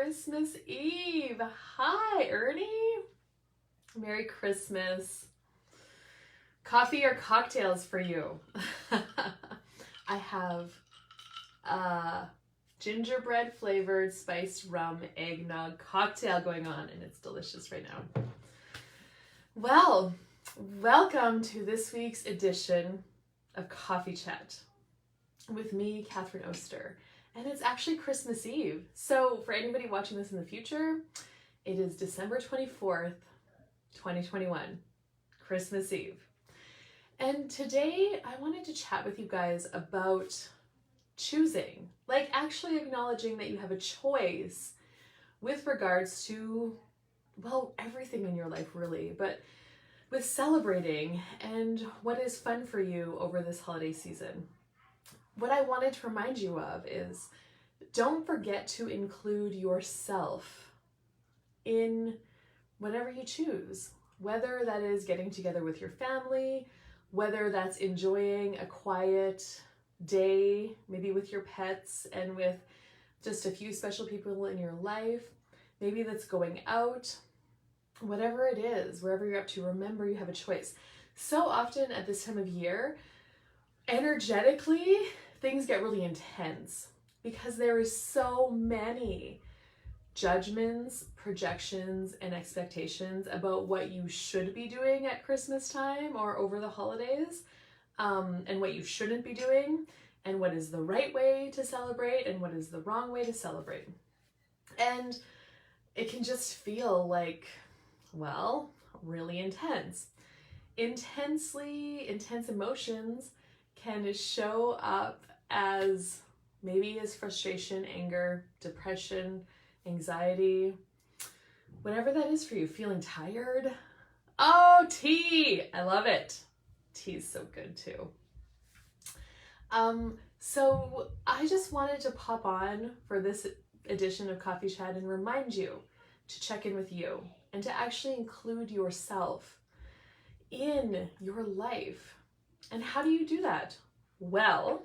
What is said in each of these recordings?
Christmas Eve. Hi, Ernie. Merry Christmas. Coffee or cocktails for you? I have gingerbread flavored spiced rum eggnog cocktail going on, and it's delicious right now. Well, welcome to this week's edition of Coffee Chat with me, Catherine Oster. And it's actually Christmas Eve. So for anybody watching this in the future, it is December 24th, 2021, Christmas Eve. And today I wanted to chat with you guys about choosing, like actually acknowledging that you have a choice with regards to, well, everything in your life really, but with celebrating and what is fun for you over this holiday season. What I wanted to remind you of is don't forget to include yourself in whatever you choose, whether that is getting together with your family, whether that's enjoying a quiet day, maybe with your pets and with just a few special people in your life, maybe that's going out, whatever it is, wherever you're up to, remember you have a choice. So often at this time of year, energetically, things get really intense because there is so many judgments, projections, and expectations about what you should be doing at Christmas time or over the holidays, and what you shouldn't be doing, and what is the right way to celebrate and what is the wrong way to celebrate. And it can just feel like, well, really intense. Intense emotions can show up as maybe as frustration, anger, depression, anxiety, whatever that is for you. Feeling tired. Oh, tea! I love it. Tea is so good too. So I just wanted to pop on for this edition of Coffee Chat and remind you to check in with you and to actually include yourself in your life. And how do you do that? Well,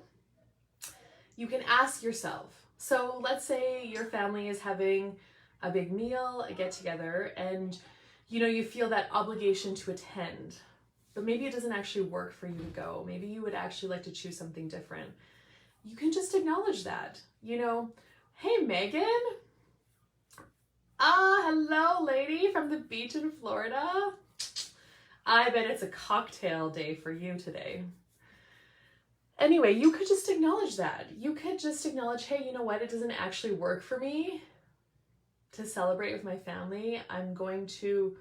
you can ask yourself. So let's say your family is having a big meal, a get together, and you feel that obligation to attend, but maybe it doesn't actually work for you to go. Maybe you would actually like to choose something different. You can just acknowledge that. Hey, Megan. Hello, lady from the beach in Florida. I bet it's a cocktail day for you today. Anyway, you could just acknowledge that. You could just acknowledge, hey, you know what? It doesn't actually work for me to celebrate with my family. I'm going to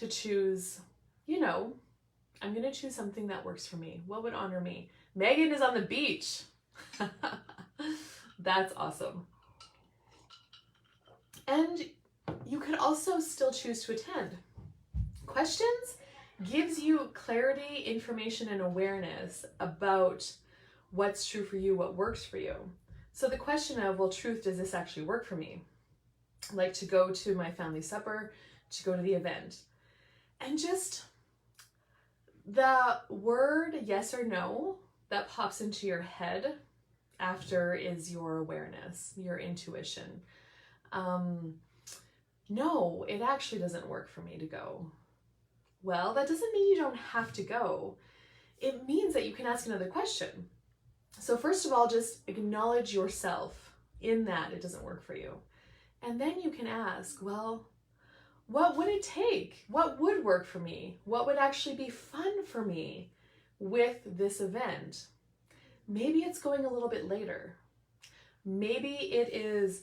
choose, I'm going to choose something that works for me. What would honor me? Megan is on the beach. That's awesome. And you could also still choose to attend. Questions gives you clarity, information, and awareness about what's true for you, what works for you. So the question of, well, truth, does this actually work for me? Like to go to my family supper, to go to the event. And just the word yes or no that pops into your head after is your awareness, your intuition. No, it actually doesn't work for me to go. Well, that doesn't mean you don't have to go. It means that you can ask another question. So first of all, just acknowledge yourself in that it doesn't work for you. And then you can ask, well, what would it take? What would work for me? What would actually be fun for me with this event? Maybe it's going a little bit later. Maybe it is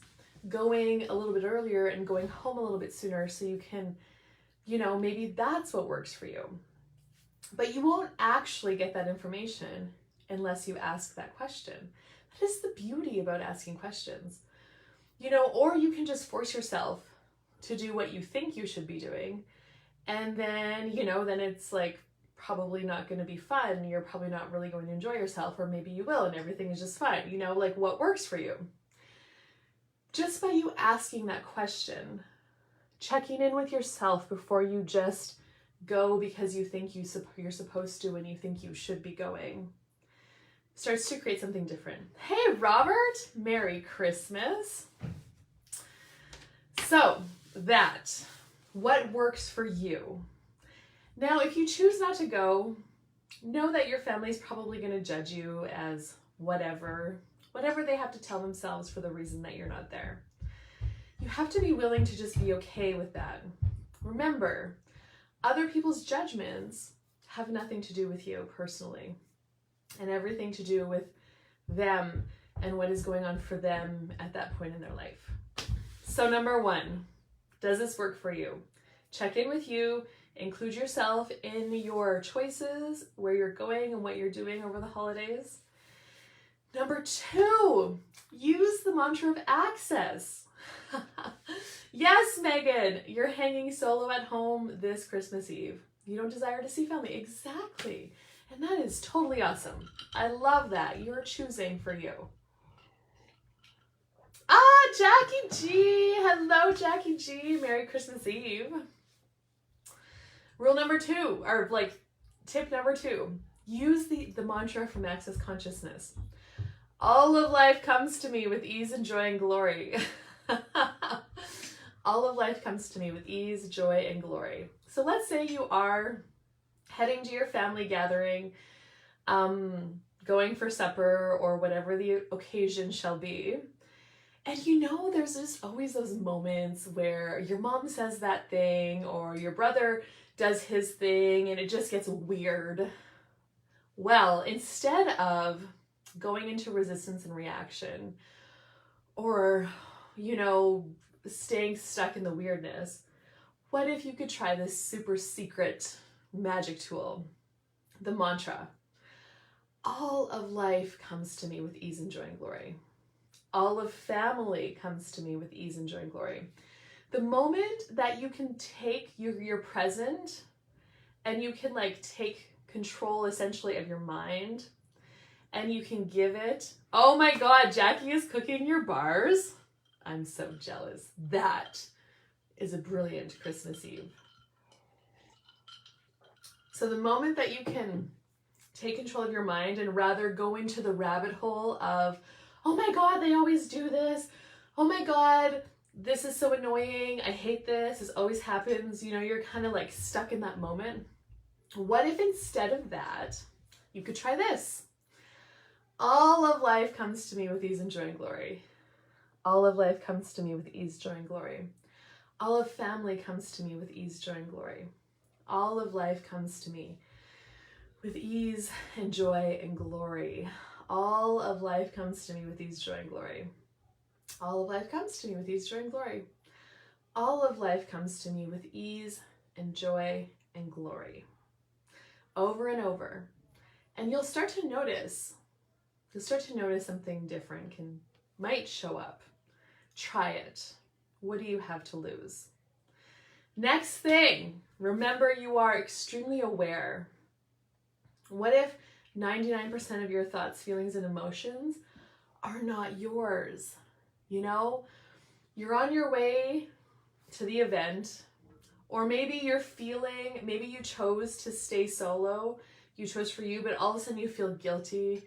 going a little bit earlier and going home a little bit sooner so you can, maybe that's what works for you. But you won't actually get that information unless you ask that question. That is the beauty about asking questions. Or you can just force yourself to do what you think you should be doing. And then, then it's like probably not going to be fun. You're probably not really going to enjoy yourself, or maybe you will and everything is just fine. Like what works for you. Just by you asking that question, checking in with yourself before you just go because you think you're supposed to and you think you should be going, starts to create something different. Hey, Robert, Merry Christmas. So what works for you? Now, if you choose not to go, know that your family's probably going to judge you as whatever they have to tell themselves for the reason that you're not there. You have to be willing to just be okay with that. Remember, other people's judgments have nothing to do with you personally, and everything to do with them and what is going on for them at that point in their life. So number 1, does this work for you? Check in with you, include yourself in your choices, where you're going and what you're doing over the holidays. Number 2, use the mantra of access. Yes, Megan, you're hanging solo at home this Christmas Eve. You don't desire to see family. Exactly. And that is totally awesome. I love that. You're choosing for you. Jackie G. Hello, Jackie G. Merry Christmas Eve. Rule number 2, or tip number 2, use the mantra from Access Consciousness. All of life comes to me with ease and joy and glory. All of life comes to me with ease, joy, and glory. So let's say you are heading to your family gathering, going for supper or whatever the occasion shall be. And there's just always those moments where your mom says that thing or your brother does his thing and it just gets weird. Well, instead of going into resistance and reaction or, staying stuck in the weirdness, what if you could try this super secret magic tool, the mantra? All of life comes to me with ease and joy and glory. All of family comes to me with ease and joy and glory. The moment that you can take your present and you can take control essentially of your mind and you can give it, oh my God, Jackie is cooking your bars. I'm so jealous. That is a brilliant Christmas Eve. So the moment that you can take control of your mind and rather go into the rabbit hole of, oh my God, they always do this. Oh my God, this is so annoying. I hate this. This always happens. You're kind of stuck in that moment. What if instead of that, you could try this? All of life comes to me with ease and joy and glory. All of life comes to me with ease, joy, and glory. All of family comes to me with ease, joy, and glory. All of life comes to me with ease and joy and glory. All of life comes to me with ease, joy, and glory. All of life comes to me with ease, joy, and glory. All of life comes to me with ease and joy and glory. Over and over. And you'll start to notice something different might show up. Try it. What do you have to lose? Next thing, remember you are extremely aware. What if 99% of your thoughts, feelings, and emotions are not yours? You're on your way to the event, or maybe maybe you chose to stay solo, you chose for you, but all of a sudden you feel guilty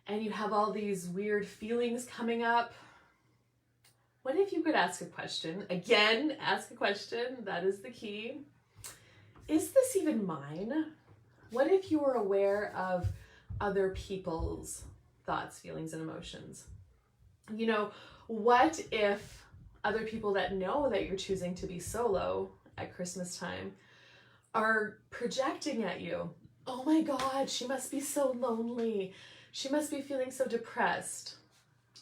and you have all these weird feelings coming up. What if you could ask a question? Again, ask a question. That is the key. Is this even mine? What if you were aware of other people's thoughts, feelings, and emotions? What if other people that know that you're choosing to be solo at Christmas time are projecting at you? Oh my God, she must be so lonely. She must be feeling so depressed.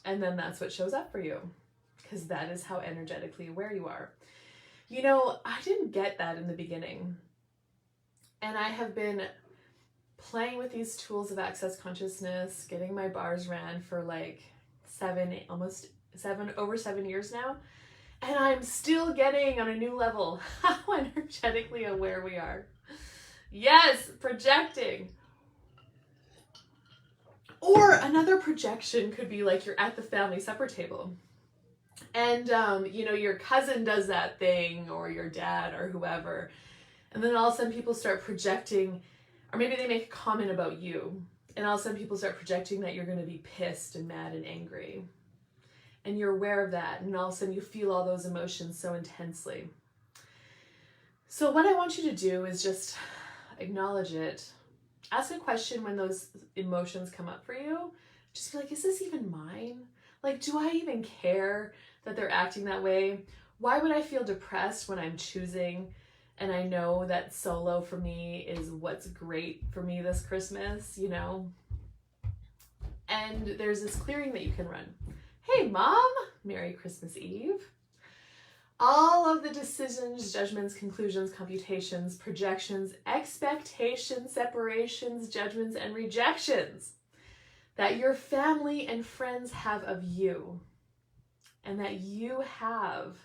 And then that's what shows up for you, because that is how energetically aware you are. I didn't get that in the beginning. And I have been playing with these tools of access consciousness, getting my bars ran for over 7 years now. And I'm still getting on a new level how energetically aware we are. Yes, projecting. Or another projection could be you're at the family supper table and, your cousin does that thing or your dad or whoever. And then all of a sudden people start projecting, or maybe they make a comment about you. And all of a sudden people start projecting that you're going to be pissed and mad and angry. and you're aware of that, and all of a sudden you feel all those emotions so intensely. So what I want you to do is just acknowledge it. Ask a question when those emotions come up for you. Just be like, is this even mine? Like, do I even care that they're acting that way? Why would I feel depressed when I'm choosing and I know that solo for me is what's great for me this Christmas, you know? And there's this clearing that you can run. Hey, Mom, Merry Christmas Eve. All of the decisions, judgments, conclusions, computations, projections, expectations, separations, judgments, and rejections that your family and friends have of you, and that you have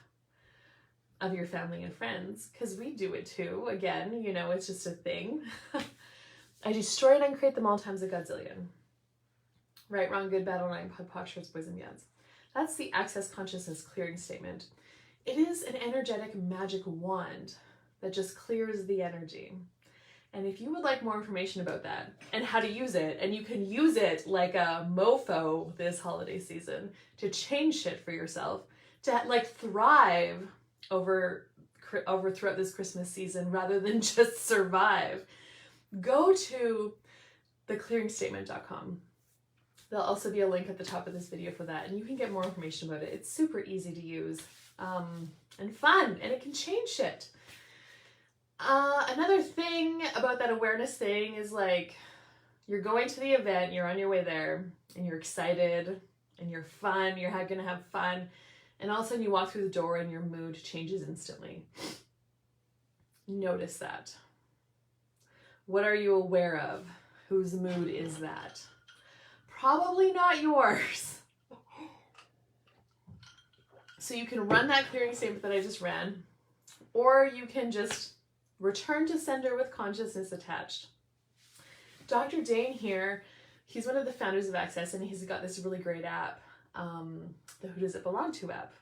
of your family and friends, because we do it too. Again, you know, it's just a thing. I destroy and uncreate them all times a godzillion. Right, wrong, good, bad, or nine, pod, posh, shorts, boys, and beyonds. That's the Access Consciousness clearing statement. It is an energetic magic wand that just clears the energy. And if you would like more information about that and how to use it, and you can use it like a mofo this holiday season to change shit for yourself, to like thrive over throughout this Christmas season rather than just survive, go to theclearingstatement.com. There'll also be a link at the top of this video for that, and you can get more information about it. It's super easy to use and fun, and it can change shit. Another thing about that awareness thing is like, you're going to the event, you're on your way there, and you're excited, and you're fun, you're gonna have fun, and all of a sudden you walk through the door and your mood changes instantly. Notice that. What are you aware of? Whose mood is that? Probably not yours. So you can run that clearing statement that I just ran, or you can just return to sender with consciousness attached. Dr. Dane here, he's one of the founders of Access, and he's got this really great app, the Who Does It Belong To app.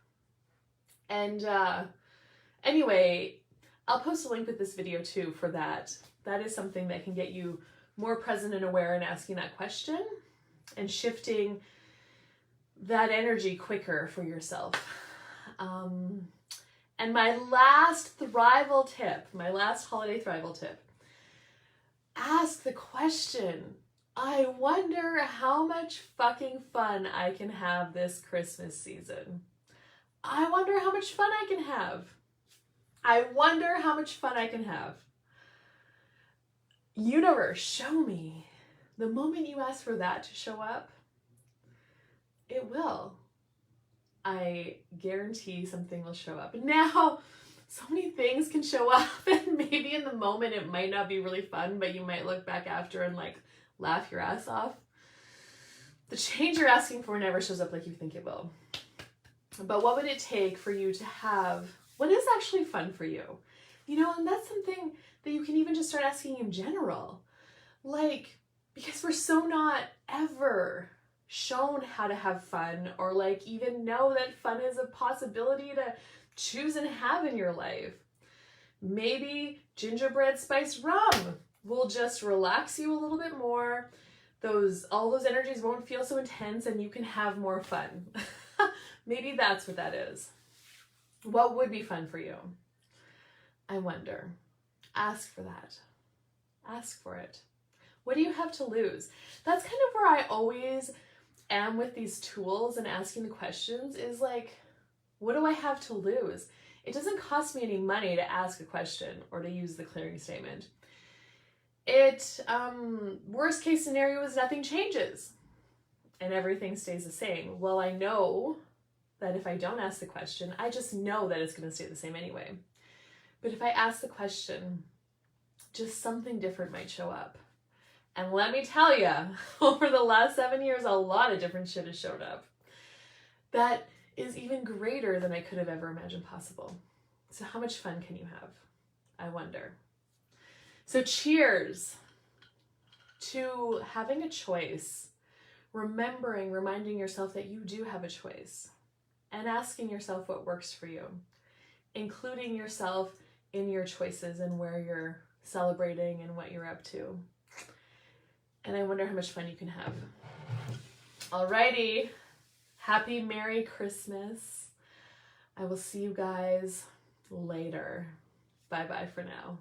And anyway, I'll post a link with this video too for that. That is something that can get you more present and aware in asking that question and shifting that energy quicker for yourself. And my last thrival tip, my last holiday thrival tip, ask the question, I wonder how much fucking fun I can have this Christmas season. I wonder how much fun I can have. I wonder how much fun I can have. Universe, show me. The moment you ask for that to show up, it will. I guarantee something will show up. Now, so many things can show up, and maybe in the moment it might not be really fun, but you might look back after and like laugh your ass off. The change you're asking for never shows up like you think it will. But what would it take for you to have what is actually fun for you? You know, and that's something that you can even just start asking in general. Like, because we're so not ever shown how to have fun, or like even know that fun is a possibility to choose and have in your life. Maybe gingerbread spiced rum will just relax you a little bit more. All those energies won't feel so intense, and you can have more fun. Maybe that's what that is. What would be fun for you? I wonder. Ask for that. Ask for it. What do you have to lose? That's kind of where I always am with these tools and asking the questions, is like, what do I have to lose? It doesn't cost me any money to ask a question or to use the clearing statement. Worst case scenario is nothing changes and everything stays the same. Well, I know that if I don't ask the question, I just know that it's going to stay the same anyway. But if I ask the question, just something different might show up. And let me tell you, over the last 7 years, a lot of different shit has showed up. That is even greater than I could have ever imagined possible. So how much fun can you have? I wonder. So cheers to having a choice, reminding yourself that you do have a choice, and asking yourself what works for you, including yourself in your choices and where you're celebrating and what you're up to. And I wonder how much fun you can have. Alrighty. Happy Merry Christmas. I will see you guys later. Bye-bye for now.